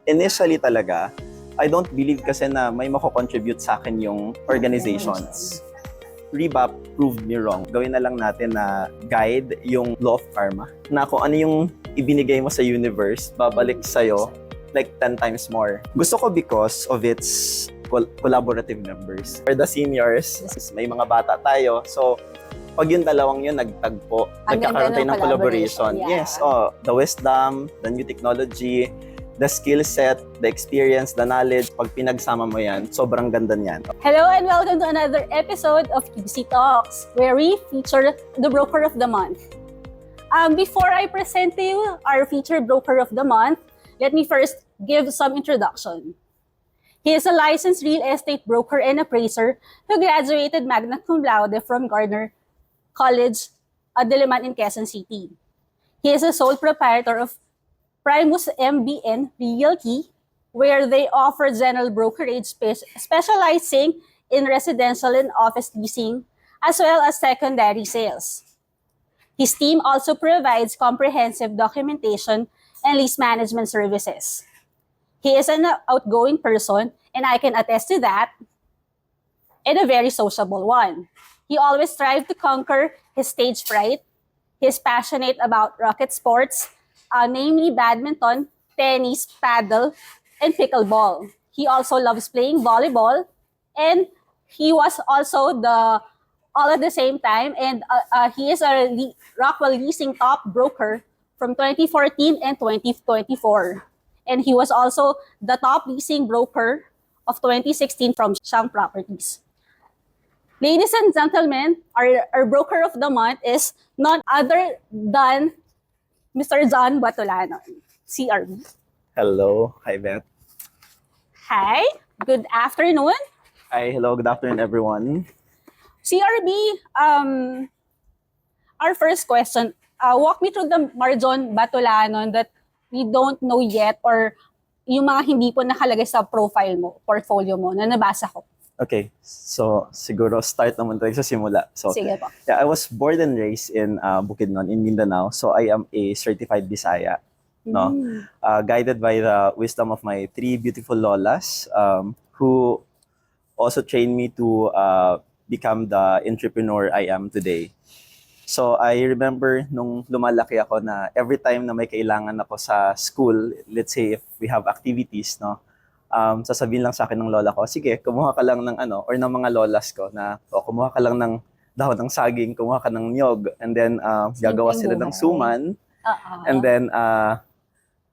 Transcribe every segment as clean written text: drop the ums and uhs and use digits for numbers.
initially talaga, I don't believe kasi na may mako-contribute sa akin yung organizations. Rebap proved me wrong. Gawin na lang natin na guide yung law of karma. Na kung ano yung ibinigay mo sa universe, babalik sa'yo like 10 times more. Gusto ko because of its collaborative members. For the seniors, may mga bata tayo. So, pag yung dalawang yun nagtagpo, nagkakaroon tayo ng collaboration. Yeah. Yes, the wisdom, the new technology, the skill set, the experience, the knowledge, pag pinagsama mo yan, sobrang ganda niyan. Hello and welcome to another episode of QC Talks, where we feature the Broker of the Month. Before I present to you our featured Broker of the Month, let me first give some introduction. He is a licensed real estate broker and appraiser who graduated magna cum laude from Gardner College, Diliman in Quezon City. He is a sole proprietor of Primus MBN Realty, where they offer general brokerage specializing in residential and office leasing, as well as secondary sales. His team also provides comprehensive documentation and lease management services. He is an outgoing person, and I can attest to that, and a very sociable one. He always strives to conquer his stage fright. He is passionate about racket sports, namely badminton, tennis, paddle, and pickleball. He also loves playing volleyball, and he was also all at the same time, and he is a Rockwell Leasing top broker from 2014 and 2024. And he was also the top leasing broker of 2016 from Shang Properties. Ladies and gentlemen, our broker of the month is none other than Mr. John Batulanon, CRB. Hello. Hi, Beth. Hi, good afternoon. Hi, hello. Good afternoon, everyone. CRB, our first question, walk me through the Marjon Batulanon that we don't know yet, or yung mga hindi po nakalagay sa profile mo, portfolio mo, na nabasa ko. Okay, so siguro start naman tayo sa simula. So, Sige po. yeah, I was born and raised in Bukidnon, in Mindanao. So I am a certified Bisaya, no? Guided by the wisdom of my three beautiful lolas, who also trained me to become the entrepreneur I am today. So I remember nung lumalaki ako na every time na may kailangan ako sa school, let's say if we have activities, no, sasabihin lang sa akin ng lola ko, sige, kumuha ka lang ng ano, or ng mga lolas ko na, kumuha ka lang ng dahon ng saging, kumuha ka ng niyog, and then gagawa sila ng suman, and then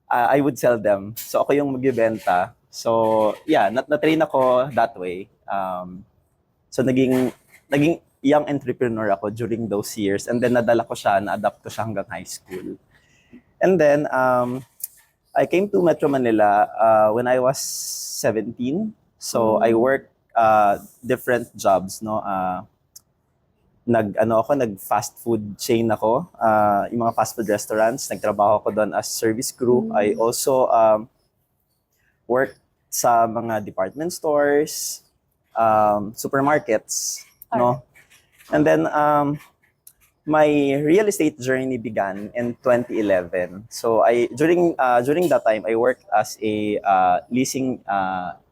I would sell them. So ako yung magbibenta. So yeah, na-train ako that way. So naging young entrepreneur ako during those years, and then nadala ko siya, na-adapt ko siya hanggang high school. And then I came to Metro Manila when I was 17. So I worked different jobs, no. Nag fast food chain ako, yung mga fast food restaurants, nagtrabaho ako doon as service crew. I also worked sa mga department stores, supermarkets, no. And then my real estate journey began in 2011. So during that time I worked as a leasing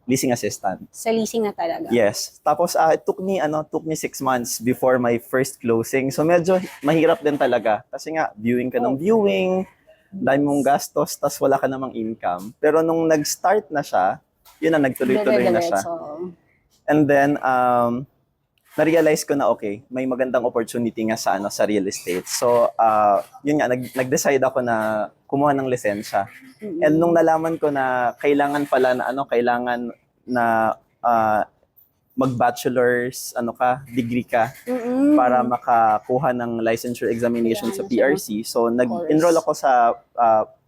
assistant. Sa leasing na talaga? Yes. Tapos it took me 6 months before my first closing. So medyo mahirap din talaga kasi nga viewing ka ng viewing, dami mong gastos, tas wala ka namang income. Pero nung nag-start na siya, yun na, nagtuloy-tuloy na siya. And then na-realize ko na okay, may magandang opportunity nga sa real estate. So, yun nga, nag-decide ako na kumuha ng lisensya. And nung nalaman ko na kailangan pala na kailangan na mag-bachelor's degree ka para makakuha ng licensure examination sa PRC. So, nag-enroll ako sa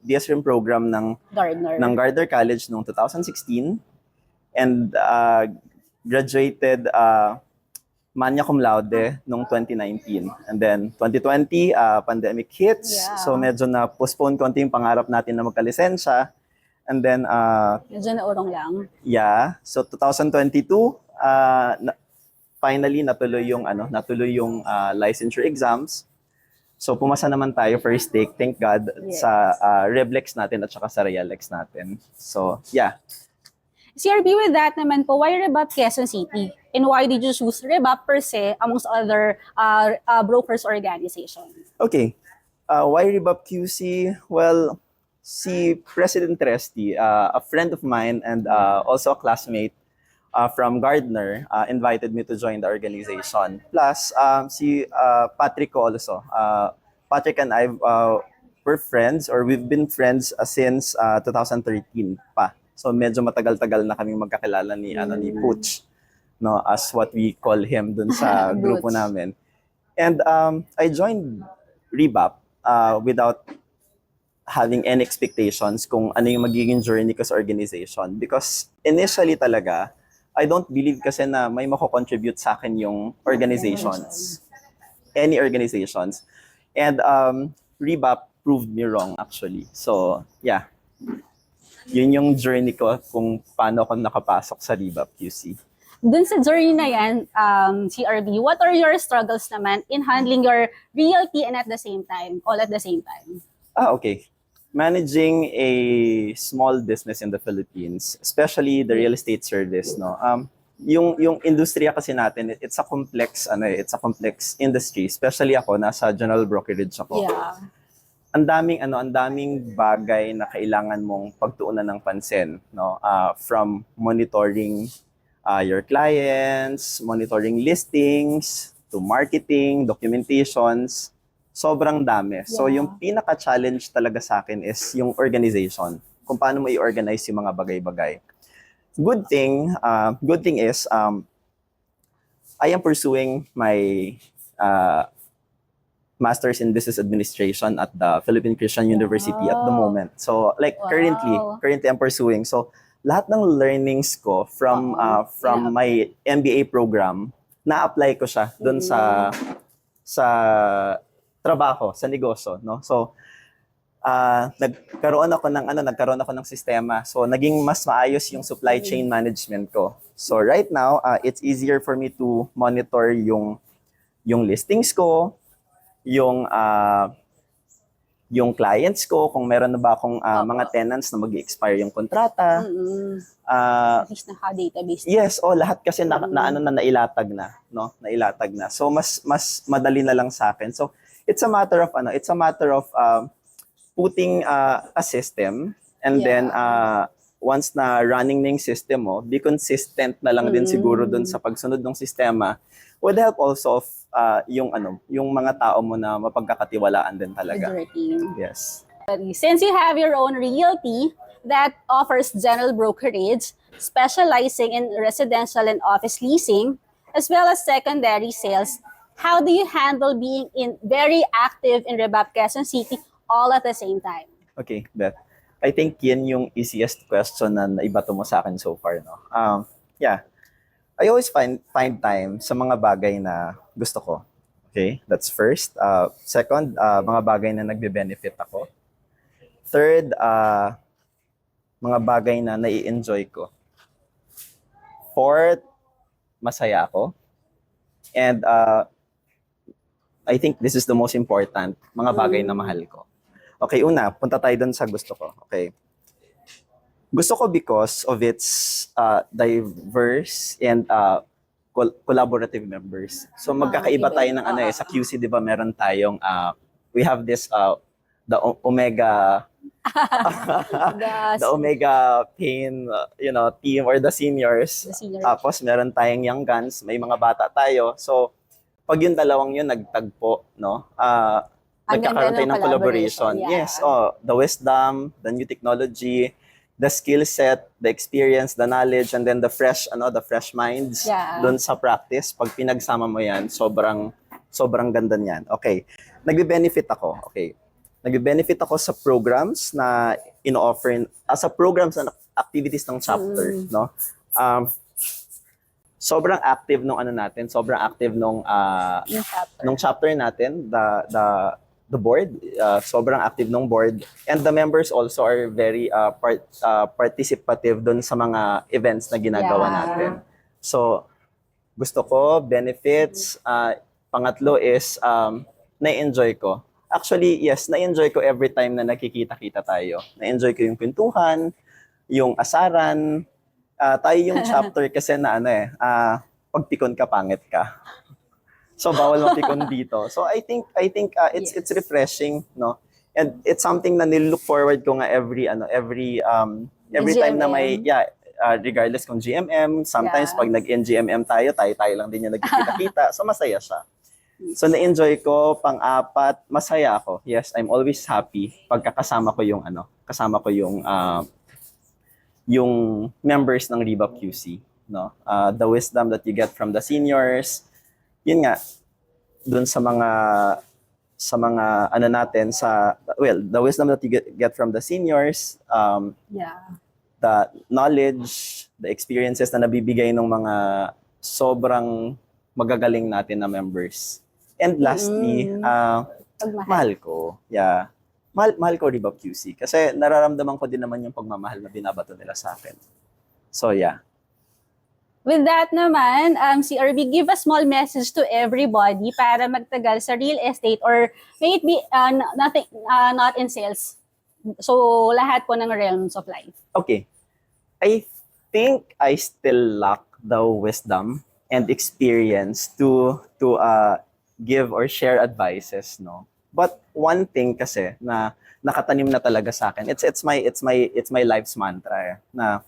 BSRM program ng Gardner College noong 2016 and graduated magna cum laude noong 2019. And then 2020, pandemic hits. Yeah. So medyo na-postpone konti yung pangarap natin na magkalisensya. And then medyo naurong lang. Yeah. So 2022, finally natuloy yung licensure exams. So pumasa naman tayo first take, thank God, Yes. sa Revlex natin at saka sa Realex natin. So yeah. CRB, with that naman po, why Rebap Quezon City? And why did you choose Rebap per se amongst other brokers organization? Okay. Why Rebab QC? Well, si President Tresti, a friend of mine and also a classmate from Gardner, invited me to join the organization. Plus, si Patrick ko also. Patrick and I were friends, or we've been friends since 2013 pa. So medyo matagal-tagal na kaming magkakilala ni Pooch, no, as what we call him dun sa grupo Boots. namin. And I joined Rebap without having any expectations kung ano yung magiging journey ko sa organization. Because initially talaga, I don't believe kasi na may mako-contribute sa akin yung organizations. Any organizations. And Rebap proved me wrong actually. So, yeah. Yun yung journey ko kung paano ako nakapasok sa Rebap QC. Dun sa journey na yan, CRB, what are your struggles naman in handling your realty and at the same time, all at the same time? Okay. Managing a small business in the Philippines, especially the real estate service, no. Yung industriya kasi natin, it's a complex industry, especially ako nasa general brokerage ako. Yeah. Ang daming bagay na kailangan mong pagtuunan ng pansin, no. From monitoring your clients, monitoring listings, to marketing, documentations, sobrang dami. So Yeah. yung pinaka-challenge talaga sa akin is yung organization. Kung paano mo i-organize yung mga bagay-bagay. Good thing is I am pursuing my Master's in Business Administration at the Philippine Christian University at the Wow. moment. So like Wow. currently I'm pursuing. So lahat ng learnings ko from Yeah. my MBA program, na-apply ko siya doon sa trabaho, sa negosyo, no? So nagkaroon ako ng sistema. So naging mas maayos yung supply chain management ko. So right now, it's easier for me to monitor yung listings ko, yung clients ko, kung meron na ba akong mga tenants na mag-expire yung kontrata. At least naka-database. Yes, lahat kasi nailatag na, no? Nailatag na. So mas madali na lang sa akin. So it's a matter of putting a system, and then once na running na yung system mo, be consistent na lang din siguro dun sa pagsunod ng sistema, with the help also of yung mga tao mo na mapagkakatiwalaan din talaga. With your team. Yes. Since you have your own realty that offers general brokerage, specializing in residential and office leasing, as well as secondary sales, how do you handle being very active in Rebap Quezon City all at the same time? Okay, Beth. I think yan yung easiest question na naibato mo sa akin so far, no? Yeah. I always find time sa mga bagay na gusto ko. Okay, that's first. Second, mga bagay na nagbe-benefit ako. Third, mga bagay na nai-enjoy ko. Fourth, masaya ako. And I think this is the most important, mga bagay na mahal ko. Okay, una, punta tayo dun sa gusto ko. Okay. Gusto ko because of its diverse and collaborative members. So magkakaiba tayo ng sa QC, 'di ba? Meron tayong we have this the Omega the Omega Pain, team, or the seniors. Tapos meron tayong young guns, may mga bata tayo. So pag yung dalawang yun nagtagpo, no? Nagkakaroon tayo ng collaboration. Yeah. Yes, the wisdom, the new technology, the skill set, the experience, the knowledge, and then the fresh minds doon sa practice. Pag pinagsama mo yan, sobrang ganda niyan. Okay. Nagbe-benefit ako. Okay. Nagbe-benefit ako sa programs na ino-offer, sa programs na activities ng chapter, no? Sobrang active nung sobrang active nung chapter natin, the board, sobrang active ng board, and the members also are very participative doon sa mga events na ginagawa natin. So, gusto ko, benefits. Pangatlo is, na-enjoy ko. Actually, yes, na-enjoy ko every time na nakikita-kita tayo. Na-enjoy ko yung kwentuhan, yung asaran. Tayo yung chapter kasi na pagpikon ka, pangit ka. So bawal mapikon dito. So I think it's refreshing, no? And it's something na nilook forward ko nga every time na may regardless kung GMM, sometimes pag nag-NGMM tayo lang din yung nagkikita-kita. So masaya siya. So na-enjoy ko, pang-apat, masaya ako. Yes, I'm always happy pagkakasama ko yung members ng Rebop QC, no? The wisdom that you get from the seniors, yun nga, dun sa mga the wisdom that you get from the seniors, the knowledge, the experiences na nabibigay ng mga sobrang magagaling natin na members. And lastly, mahal ko. Yeah. Mahal ko Rebop QC kasi nararamdaman ko din naman yung pagmamahal na binabato nila sa akin. So yeah. With that naman, si RB, give a small message to everybody para magtagal sa real estate or may it be not in sales. So, lahat po ng realms of life. Okay. I think I still lack the wisdom and experience to give or share advices, no? But one thing kasi na nakatanim na talaga sa akin, it's my life's mantra na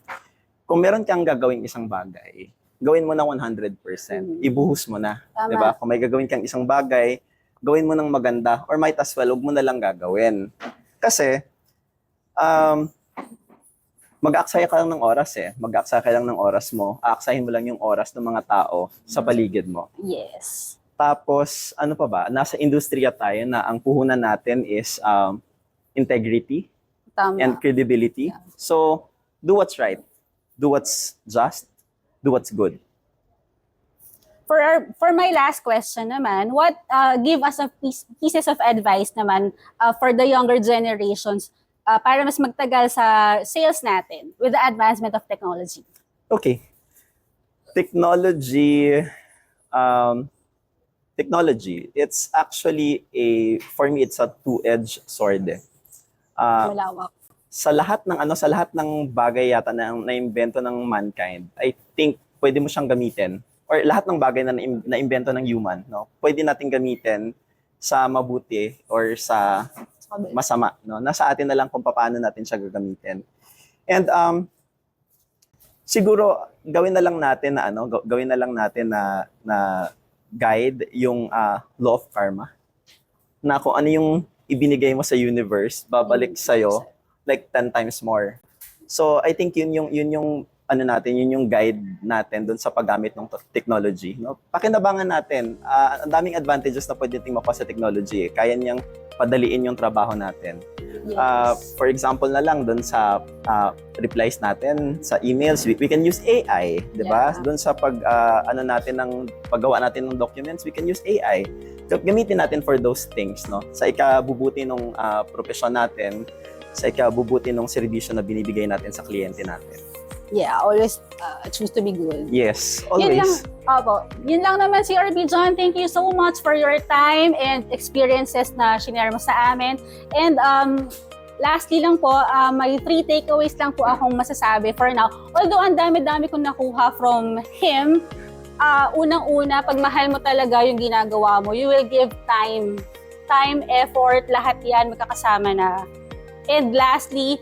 kung meron kang gagawing isang bagay, gawin mo na 100%. Ibuhos mo na. Tama. 'Di ba? Kung may gagawin kang isang bagay, gawin mo ng maganda or might as well, huwag mo na lang gagawin. Kasi, mag-aaksaya ka lang ng oras eh. Mag-aaksaya ka lang ng oras mo. Aaksayin mo lang yung oras ng mga tao sa paligid mo. Yes. Tapos, ano pa ba? Nasa industriya tayo na ang puhunan natin is integrity Tama. and credibility. Yeah. So, do what's right. Do what's just. Do what's good. For my last question naman, what give us a pieces of advice naman for the younger generations para mas magtagal sa sales natin with the advancement of technology? Okay. Technology, it's actually for me, it's a two-edged sword. Malawak. Sa lahat ng bagay yata na naimbento ng mankind, I think pwede mo siyang gamitin or lahat ng bagay na naimbento ng human, no? Pwede nating gamitin sa mabuti or sa masama, no? Nasa atin na lang kung paano natin siya gagamitin. And siguro gawin na lang natin na guide yung law of karma. Na kung ano yung ibinigay mo sa universe, babalik sa'yo like 10 times more. So I think yun yung guide natin doon sa paggamit ng technology, no? Pakinabangan natin. Ang daming advantages na pwede nating makuha sa technology. Kaya niyang padaliin yung trabaho natin. Yes. For example na lang doon sa replies natin sa emails, we can use AI, 'di ba? Yeah. Doon sa paggawa natin ng documents, we can use AI. So, gamitin natin for those things, no? Sa ikabubuti ng profesyon natin, sa ikabubuti ng serbisyo na binibigay natin sa kliyente natin. Yeah, always choose to be good. Yes, Yun lang, always. Yun lang naman si RB John. Thank you so much for your time and experiences na shinare mo sa amin. And lastly lang po, may 3 takeaways lang po akong masasabi for now. Although ang dami-dami kong nakuha from him, unang-una, pag mahal mo talaga yung ginagawa mo, you will give time, effort, lahat yan magkakasama na. And lastly,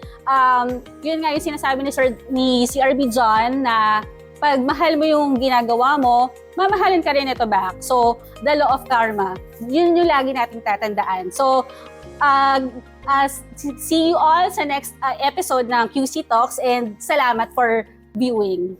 yun nga yung sinasabi ni CRB John na pag mahal mo yung ginagawa mo, mamahalin ka rin ito back. So, the law of karma, yun yung lagi nating tatandaan. So, see you all sa next episode ng QC Talks and salamat for viewing.